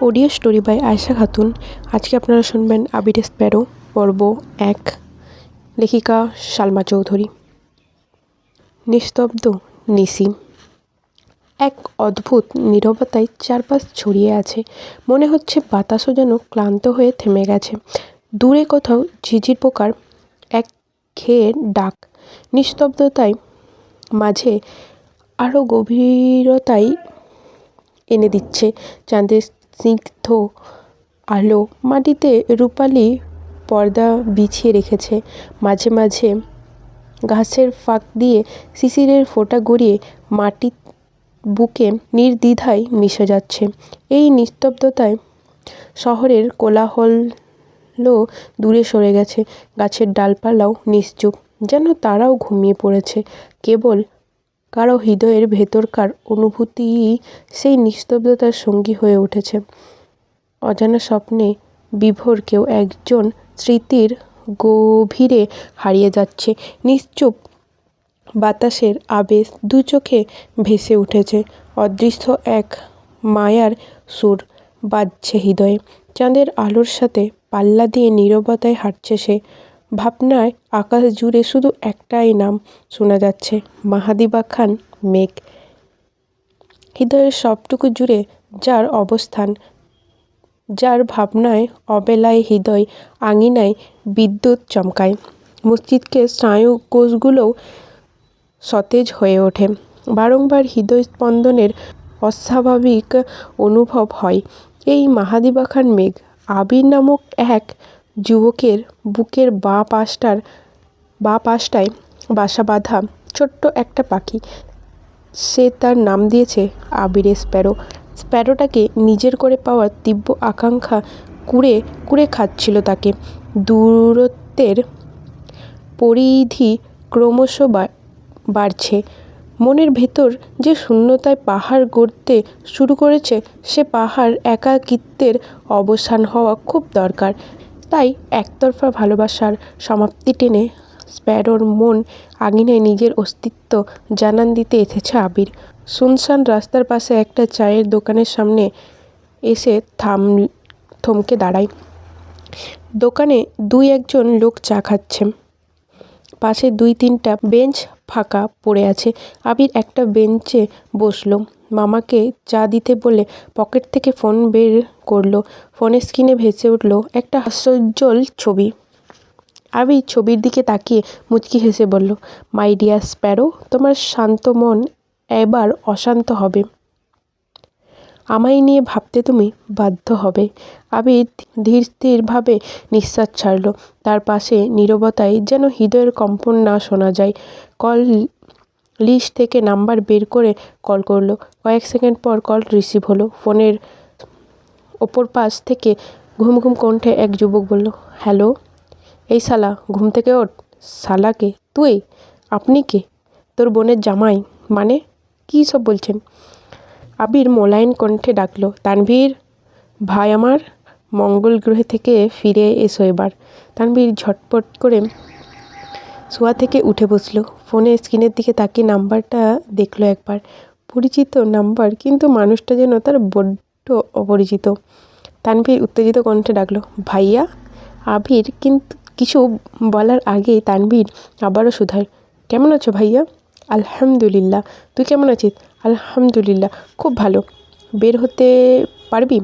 Audio story by Ayesha Khatun. আজকে আপনারা শুনবেন আবির স্প্যারো পর্ব 1, লেখিকা সালমা চৌধুরী। নিস্তব্ধ নিশি। এক অদ্ভুত নীরবতায় চারপাশ ছড়িয়ে আছে। মনে হচ্ছে বাতাসও যেন ক্লান্ত হয়ে থেমে গেছে। দূরে কোথাও ঝিঝির পোকার এক খেয়ে ডাক নিস্তব্ধতায় মাঝে আরও গভীরতায় এনে দিচ্ছে। চাঁদের স্নিগ্ধ আলো মাটিতে রূপালি পর্দা বিছিয়ে রেখেছে। মাঝে মাঝে ঘাসের ফাঁক দিয়ে শিশিরের ফোঁটা গড়িয়ে মাটির বুকে নির্দ্বিধায় মিশে যাচ্ছে। এই নিস্তব্ধতায় শহরের কোলাহলও দূরে সরে গেছে। গাছের ডালপালাও নিশ্চুপ, যেন তারাও ঘুমিয়ে পড়েছে। কেবল কারো হৃদয়ের ভেতরকার অনুভূতিই সেই নিস্তব্ধতার সঙ্গী হয়ে উঠেছে। অজানা স্বপ্নে বিভোর কেউ একজন স্মৃতির গভীরে হারিয়ে যাচ্ছে। নিশ্চুপ বাতাসের আবেশ দু চোখে ভেসে উঠেছে। অদৃশ্য এক মায়ার সুর বাজছে হৃদয়ে। চাঁদের আলোর সাথে পাল্লা দিয়ে নীরবতায় হাঁটছে সে। ভাবনায় আকাশ জুড়ে শুধু একটাই নাম শোনা যাচ্ছে, মাহাদিবা খান মেঘ। হৃদয়ের সবটুকু জুড়ে যার অবস্থান, যার ভাবনায় অবেলায় হৃদয় আঙিনায় বিদ্যুৎ চমকায়। মস্তিষ্কের স্নায়ু কোষগুলোও সতেজ হয়ে ওঠে। বারংবার হৃদয় স্পন্দনের অস্বাভাবিক অনুভব হয়। এই মাহাদিবা খান মেঘ আবির নামক এক যুবকের বুকের বাঁ পাশটায় বাসা বাঁধা ছোট্ট একটা পাখি। সে তার নাম দিয়েছে আবির স্প্যারো। স্প্যারোটাকে নিজের করে পাওয়ার তীব্র আকাঙ্ক্ষা কুড়ে কুড়ে খাচ্ছিল তাকে। দূরত্বের পরিধি ক্রমশ বাড়ছে। মনের ভেতর যে শূন্যতায় পাহাড় গড়তে শুরু করেছে, সে পাহাড় একাকিত্বের অবসান হওয়া খুব দরকার। তাই একতরফা ভালোবাসার সমাপ্তি টেনে স্প্যারোর মন আঙিনায় নিজের অস্তিত্ব জানান দিতে এসেছে আবির। শুনশান রাস্তার পাশে একটা চায়ের দোকানের সামনে এসে থমকে দাঁড়ায়। দোকানে দুই একজন লোক চা খাচ্ছে। পাশে 2-3টা বেঞ্চ ফাঁকা পড়ে আছে। আবির একটা বেঞ্চে বসলো। মামাকে চা দিতে বলে পকেট থেকে ফোন বের করলো। ফোনের স্ক্রিনে ভেসে উঠল একটা হাস্যোজ্জ্বল ছবি। আবির ছবির দিকে তাকিয়ে মুচকি হেসে বলল, মাই ডিয়ার স্প্যারো, তোমার শান্ত মন এবার অশান্ত হবে। আমায় নিয়ে ভাবতে তুমি বাধ্য হবে। আবির ধীর স্থিরভাবে নিঃশ্বাস ছাড়ল। তার পাশে নীরবতায় যেন হৃদয়ের কম্পন না শোনা যায়। কল লিস্ট থেকে নাম্বার বের করে কল করলো। কয়েক সেকেন্ড পর কল রিসিভ হলো। ফোনের ওপর পাশ থেকে ঘুম ঘুম কণ্ঠে এক যুবক বলল, হ্যালো। এই শালা, ঘুম থেকে ওঠ। শালাকে? তুই? আপনি কে? তোর বোনের জামাই। মানে কী সব বলছেন? আবির মোলায়েম কণ্ঠে ডাকলো, তানভীর ভাই আমার, মঙ্গল গ্রহে থেকে ফিরে এসো এবার। তানভীর ঝটপট করে শোয়া থেকে উঠে বসলো। ফোনের স্ক্রিনের দিকে তাকিয়ে নাম্বারটা দেখলো একবার। পরিচিত নাম্বার, কিন্তু মানুষটা যেন তার বড্ড অপরিচিত। তানভীর উত্তেজিত কণ্ঠে ডাকলো, ভাইয়া। আবির কিন্তু কিছু বলার আগেই তানভীর আবারও শুধায়, কেমন আছো ভাইয়া? আলহামদুলিল্লাহ। তুই কেমন আছিস? আলহামদুলিল্লাহ, খুব ভালো। বের হতে পারবি?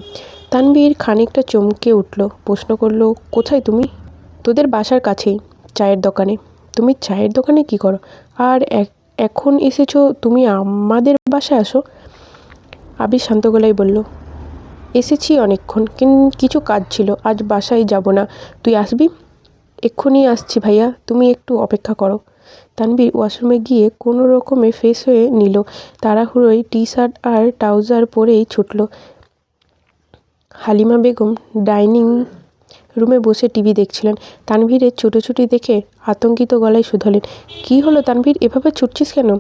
তানভীর খানিকটা চমকে উঠল। প্রশ্ন করলো, কোথায় তুমি? তোদের বাসার কাছেই, চায়ের দোকানে। তুমি চায়ের দোকানে কি করো? আর এখন এসেছো তুমি আমাদের বাসায়? আসো। আবির শান্ত গলায় বলল, এসেছি অনেকক্ষণ, কিছু কাজ ছিল, আজ বাসায় যাব না। তুই আসবি? এক্ষুনি আসছি ভাইয়া, তুমি একটু অপেক্ষা করো। তানভীর ওয়াশরুমে গিয়ে কোনো রকমে ফ্রেশ হয়ে নিল। তাড়াহুড়োয় টি শার্ট আর ট্রাউজার পরেই ছুটল। হালিমা বেগম ডাইনিং রুমে বসে টিভি দেখছিলেন। তানভীরের ছুটোছুটি দেখে আতঙ্কিত গলায় শুধালেন, কী হলো তানভীর, এভাবে ছুটছিস কেন?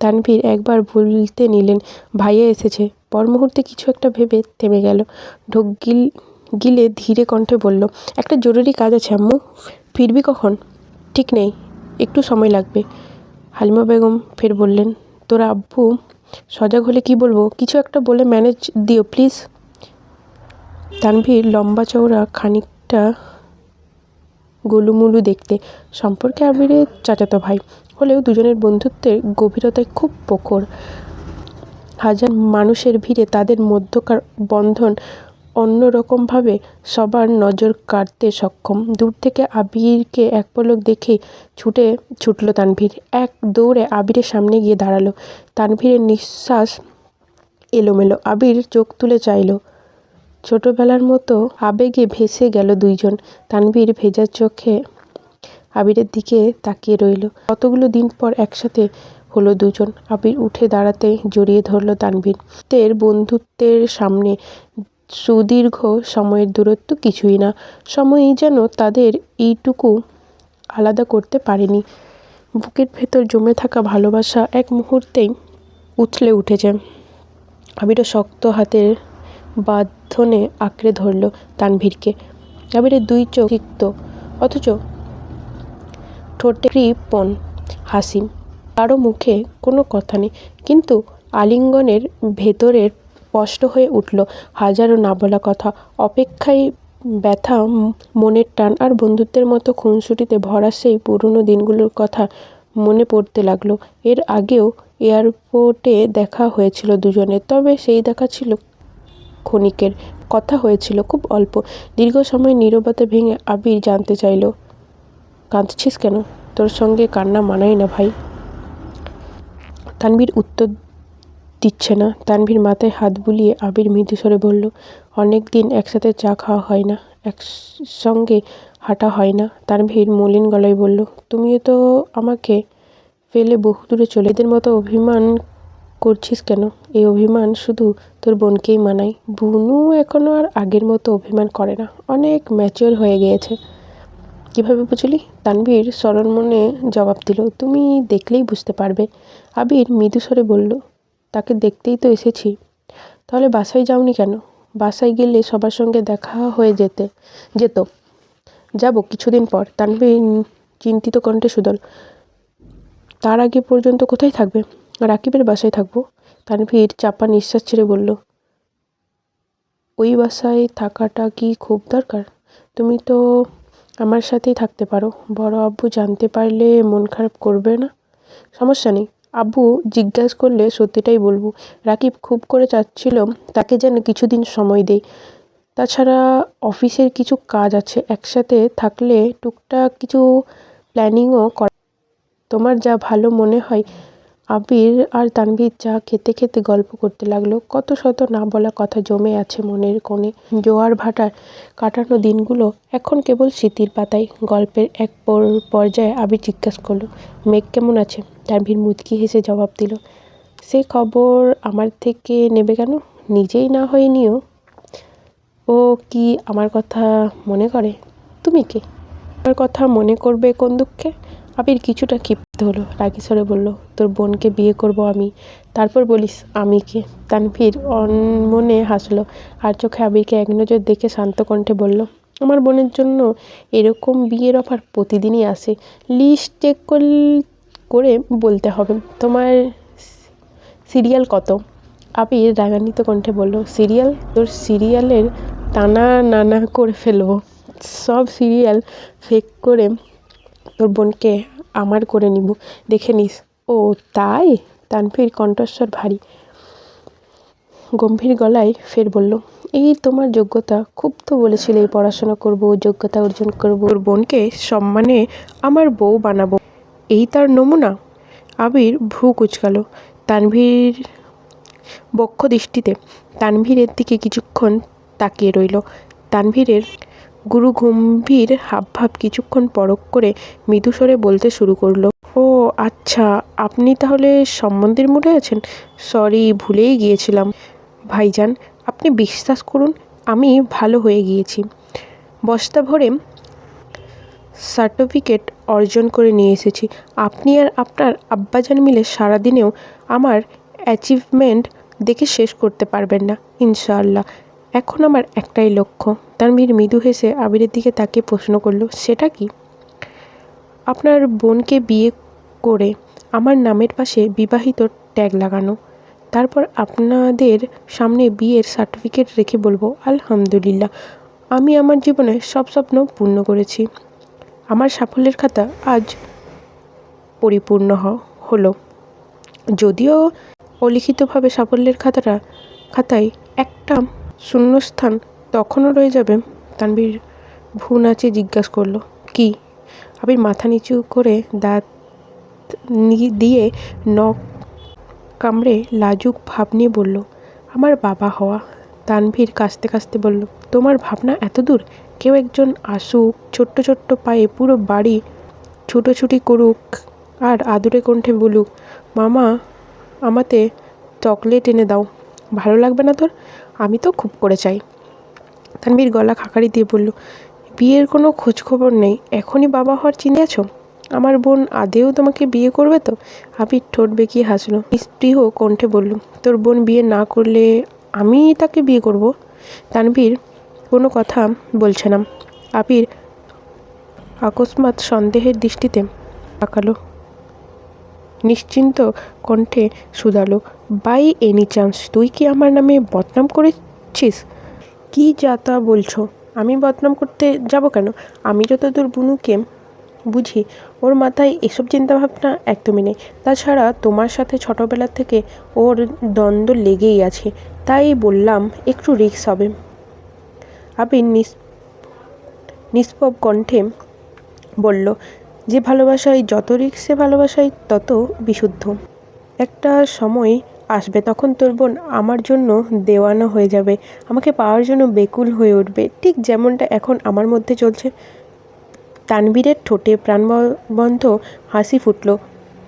তানভীর একবার বলতে নিলেন, ভাইয়া এসেছে। পর মুহূর্তে কিছু একটা ভেবে থেমে গেল। ঢোক গিলে ধীরে কণ্ঠে বলল, একটা জরুরি কাজ আছে আম্মু। ফিরবি কখন? ঠিক নেই, একটু সময় লাগবে। হালিমা বেগম ফের বললেন, তোর আব্বু সজাগ হলে কি বলবো? কিছু একটা বলে ম্যানেজ দিও প্লিজ। তানভীর লম্বা চওড়া, খানিকটা গোলুমোলু দেখতে, সম্পর্কে আবিরের চাচাতো ভাই হলেও দুজনের বন্ধুত্বের গভীরতায় খুব প্রখর। হাজার মানুষের ভিড়ে তাদের মধ্যকার বন্ধন অন্যরকমভাবে সবার নজর কাড়তে সক্ষম। দূর থেকে আবিরকে এক পলক দেখেই ছুটল তানভীর। এক দৌড়ে আবিরের সামনে গিয়ে দাঁড়ালো। তানভীরের নিঃশ্বাস এলোমেলো। আবির চোখ তুলে চাইল। ছোটবেলার মতো আবেগে ভেসে গেল দুইজন। তানভীর ভেজা চোখে আবিরের দিকে তাকিয়ে রইল। কতগুলো দিন পর একসাথে হলো দুজন। আবির উঠে দাঁড়াতে জড়িয়ে ধরল তানভীর। বন্ধুত্বের সামনে সুদীর্ঘ সময়ের দূরত্ব কিছুই না। সময়ই যেন তাদের এইটুকু আলাদা করতে পারেনি। বুকের ভেতর জমে থাকা ভালোবাসা এক মুহূর্তেই উথলে উঠেছে। আবিরও শক্ত হাতের বাঁধনে আঁকড়ে ধরল তানভীরকে। আবিরের দুই চোখ সিক্ত, অথচ ঠোঁটে কৃপণ হাসি। কারো মুখে কোনো কথা নেই, কিন্তু আলিঙ্গনের ভেতরের স্পষ্ট হয়ে উঠল হাজারো না বলা কথা। অপেক্ষায় ব্যথা, মনের টান আর বন্ধুত্বের মতো খুনসুটিতে ভরা সেই পুরনো দিনগুলোর কথা মনে পড়তে লাগলো। এর আগেও এয়ারপোর্টে দেখা হয়েছিল দুজনের, তবে সেই দেখা ছিল ক্ষণিকের। কথা হয়েছিল খুব অল্প। দীর্ঘ সময় নীরবতা ভেঙে আবির জানতে চাইল, কাঁদছিস কেন? তোর সঙ্গে কান্না মানায় না ভাই। তানভীর উত্তর দিচ্ছে না। তানভীর মাথায় হাত বুলিয়ে আবির মৃদু স্বরে বলল, অনেক দিন একসাথে চা খাওয়া হয় না, একসঙ্গে হাঁটা হয় না। তানভীর মলিন গলায় বলল, তুমিও তো আমাকে ফেলে বহু দূরে চলে এদের মতো অভিমান করছিস কেন? এই অভিমান শুধু তোর বোনকেই মানায়। বুনু এখনো আর আগের মতো অভিমান করে না, অনেক ম্যাচিওর হয়ে গিয়েছে। কিভাবে বুঝলি? তানভীর সরল মনে জবাব দিল, তুমি দেখলেই বুঝতে পারবে। আবির মৃদু স্বরে বলল, তাকে দেখতেই তো এসেছি। তাহলে বাসায় যাওনি কেন? বাসায় গেলে সবার সঙ্গে দেখা হয়ে যেত। যাব কিছুদিন পর। তানভীর চিন্তিত কণ্ঠে শুধাল, তার আগে পর্যন্ত কোথায় থাকবে? রাকিবের বাসায় থাকবো। তানভীর চাপা নিঃশ্বাস ছেড়ে বলল, ওই বাসায় থাকাটা কি খুব দরকার? তুমি তো আমার সাথেই থাকতে পারো। বড় আব্বু জানতে পারলে মন খারাপ করবে না? সমস্যা নেই, আব্বু জিজ্ঞাসা করলে সত্যিটাই বলবো। রাকিব খুব করে চাচ্ছিল তাকে যেন কিছুদিন সময় দেই। তাছাড়া অফিসের কিছু কাজ আছে, একসাথে থাকলে টুকটাক কিছু প্ল্যানিংও করা। তোমার যা ভালো মনে হয়। আবির আর তানভীর চা খেতে খেতে গল্প করতে লাগলো। কত শত না বলা কথা জমে আছে মনের কোণে। জোয়ার ভাটায় কাটানো দিনগুলো এখন কেবল স্মৃতির পাতায়। গল্পের এক পর্যায়ে আবির জিজ্ঞাসা করলো, মেঘ কেমন আছে? তানভীর মুচকি হেসে জবাব দিল, সে খবর আমার থেকে নেবে কেন? নিজেই না হয়ে নিও। ও কি আমার কথা মনে করে? তুমি কে? আমার কথা মনে করবে কোন দুঃখে? আবির কিছুটা ক্ষিপ্ত হলো, রাগী স্বরে বলল, তোর বোনকে বিয়ে করব আমি, তারপর বলিস আমি কে? তানভীর অনমনে হাসলো, আর চোখে আবিরকে এক নজর দেখে শান্ত কণ্ঠে বলল, আমার বোনের জন্য এরকম বিয়ের অফার প্রতিদিনই আসে। লিস্ট চেক করে বলতে হবে। তোমার সিরিয়াল কত? আবির রাগান্বিত কণ্ঠে বলল, সিরিয়াল? তোর সিরিয়ালের টানা নানা করে ফেলবো। সব সিরিয়াল ফেক করে তোর বোনকে আমার করে নিব, দেখে নিস। ও তাই? তানভীর কণ্ঠস্বর ভারী, গম্ভীর গলায় ফের বলল, এই তোমার যোগ্যতা, খুব তো বলেছিলে পড়াশোনা করব, যোগ্যতা অর্জন করব, ওর বোনকে সম্মানে আমার বউ বানাবো, এই তার নমুনা? আবির ভ্রু কুঁচকাল। তানভীর বক্ষ দৃষ্টিতে তানভীরের দিকে কিছুক্ষণ তাকিয়ে রইল। তানভীরের গুরু গম্ভীর হাবভাব কিছুক্ষণ পরখ করে মৃদু স্বরে বলতে শুরু করলো, ও আচ্ছা, আপনি তাহলে সম্বন্ধের মুডে আছেন? সরি, ভুলেই গিয়েছিলাম। ভাইজান, আপনি বিশ্বাস করুন, আমি ভালো হয়ে গিয়েছি। বস্তা ভরে সার্টিফিকেট অর্জন করে নিয়ে এসেছি। আপনি আর আপনার আব্বাজান মিলে সারাদিনেও আমার অ্যাচিভমেন্ট দেখে শেষ করতে পারবেন না, ইনশাআল্লাহ। এখন আমার একটাই লক্ষ্য। তানভীর মৃদু হেসে আবিরের দিকে তাকিয়ে প্রশ্ন করল, সেটা কি? আপনার বোনকে বিয়ে করে আমার নামের পাশে বিবাহিত ট্যাগ লাগানো। তারপর আপনাদের সামনে বিয়ের সার্টিফিকেট রেখে বলবো আলহামদুলিল্লাহ, আমি আমার জীবনে সব স্বপ্ন পূর্ণ করেছি। আমার সাফল্যের খাতা আজ পরিপূর্ণ হলো। যদিও অলিখিতভাবে সাফল্যের খাতায় একটা শূন্যস্থান তখনও রয়ে যাবে। তানভীর ভ্রু নাচিয়ে জিজ্ঞাসা করলো, কি? আবির মাথা নিচু করে দাঁত দিয়ে নখ কামড়ে লাজুক ভাব নিয়ে বলল, আমার বাবা হওয়া। তানভীর কাঁচতে কাঁচতে বলল, তোমার ভাবনা এত দূর? কেউ একজন আসুক, ছোট্ট ছোট্ট পায়ে পুরো বাড়ি ছুটোছুটি করুক আর আদুরে কণ্ঠে বলুক, মামা আমাতে চকলেট এনে দাও। ভালো লাগবে না তোর? আমি তো খুব করে চাই। তানভীর গলা খাকারি দিয়ে বলল, বিয়ের কোনো খোঁজখবর নেই। এখনই বাবা হওয়ার চিন্তা আছো? আমার বোন আদেও তোমাকে বিয়ে করবে তো? আবির ঠোঁট বেঁকিয়ে হাসলো, নিস্পৃহ কণ্ঠে বলল, তোর বোন বিয়ে না করলে আমি তাকে বিয়ে করব? তানভীর কোনো কথা বলছে না। আবির আকস্মাৎ সন্দেহের দৃষ্টিতে তাকালো, নিশ্চিন্ত কণ্ঠে শুধালো, বাই এনি চান্স তুই কি আমার নামে বদনাম করেছিস? কি যা তা বলছো? আমি বদনাম করতে যাব কেন? আমি যতদূর বুনুকে বুঝি ওর মাথায় এসব চিন্তাভাবনা একদমই নেই। তাছাড়া তোমার সাথে ছোটোবেলা থেকে ওর দ্বন্দ্ব লেগেই আছে, তাই বললাম একটু রিস্ক হবে। আবির নিষ্পব কণ্ঠে বলল, যে ভালোবাসায় যত রিস্ক সে ভালোবাসায় তত বিশুদ্ধ। একটা সময় আসবে তখন তোর বোন আমার জন্য দেওয়ানা হয়ে যাবে, আমাকে পাওয়ার জন্য বেকুল হয়ে উঠবে, ঠিক যেমনটা এখন আমার মধ্যে চলছে। তানভীরের ঠোঁটে প্রাণবন্ত হাসি ফুটল।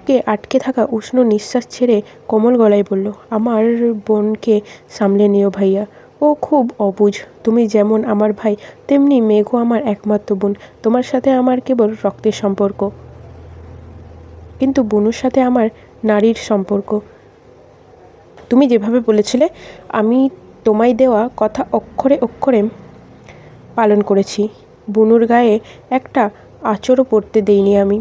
কে আটকে থাকা উষ্ণ নিঃশ্বাস ছেড়ে কোমল গলায় বলল, আমার বোনকে সামলে নিও ভাইয়া, ও খুব অবুঝ। তুমি যেমন আমার ভাই, তেমনি মেঘও আমার একমাত্র বোন। তোমার সাথে আমার কেবল রক্তের সম্পর্ক, কিন্তু বুনুর সাথে আমার নারীর সম্পর্ক। তুমি যেভাবে বলেছিলে আমি তোমায় দেওয়া কথা অক্ষরে অক্ষরে পালন করেছি। বুনুর গায়ে একটা আঁচড়ও পড়তে দেইনি আমি।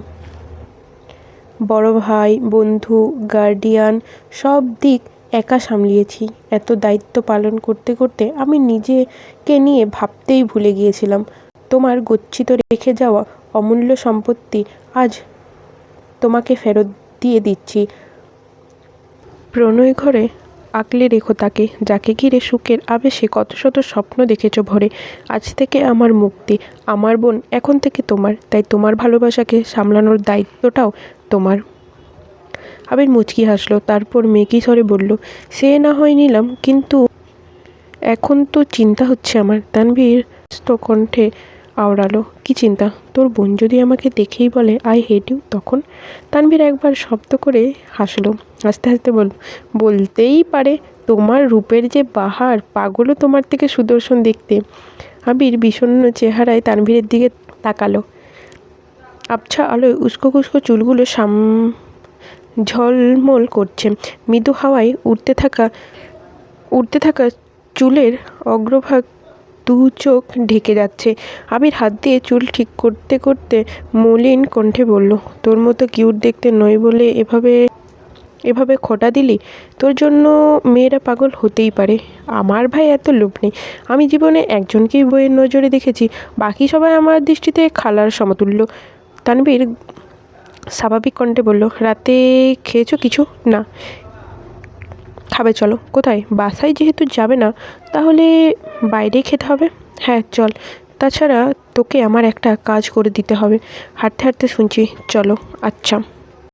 বড় ভাই, বন্ধু, গার্ডিয়ান সব দিক একা সামলিয়েছি। এত দায়িত্ব পালন করতে করতে আমি নিজেকে নিয়ে ভাবতেই ভুলে গিয়েছিলাম। তোমার গচ্ছিত রেখে যাওয়া অমূল্য সম্পত্তি আজ তোমাকে ফেরত দিয়ে দিচ্ছি। প্রণয় ঘরে আগলে রেখো তাকে, যাকে ঘিরে সুখের আবেশে কত শত স্বপ্ন দেখেছ ভরে। আজ থেকে আমার মুক্তি, আমার বোন এখন থেকে তোমার, তাই তোমার ভালোবাসাকে সামলানোর দায়িত্বটাও তোমার। আবির মুচকি হাসলো, তারপর মেকি স্বরে বলল, সে না হয় নিলাম, কিন্তু এখন তো চিন্তা হচ্ছে আমার। তানভীর কণ্ঠে আওড়ালো, কি চিন্তা? তোর বোন যদি আমাকে দেখেই বলে আই হেট ইউ তখন? তানভীর একবার শব্দ করে হাসলো, হাসতে হাসতে বলতেই পারে, তোমার রূপের যে বাহার, পাগলও তোমার থেকে সুদর্শন দেখতে। আবির বিষণ্ণ চেহারায় তানভীরের দিকে তাকালো। আবছা আলোয় উস্কো খুস্কো চুলগুলো ঝলমল করছে। মৃদু হাওয়ায় উড়তে থাকা চুলের অগ্রভাগ দু চোখ ঢেকে যাচ্ছে। আবির হাত দিয়ে চুল ঠিক করতে করতে মলিন কণ্ঠে বলল, তোর মতো কিউট দেখতে নয় বলে এভাবে খোঁটা দিলি? তোর জন্য মেয়েরা পাগল হতেই পারে, আমার ভাই এত লোভ নেই। আমি জীবনে একজনকেই বইয়ের নজরে দেখেছি, বাকি সবাই আমার দৃষ্টিতে খালার সমতুল্য। তানভীর স্বাভাবিক কণ্ঠে বলল, রাতে খেয়েছো কিছু? না। খাবে চলো। কোথায়? বাসায় যেহেতু যাবে না, তাহলে বাইরেই খেতে হবে। হ্যাঁ চল, তাছাড়া তোকে আমার একটা কাজ করে দিতে হবে। হাঁটতে হাঁটতে শুনছি, চলো। আচ্ছা।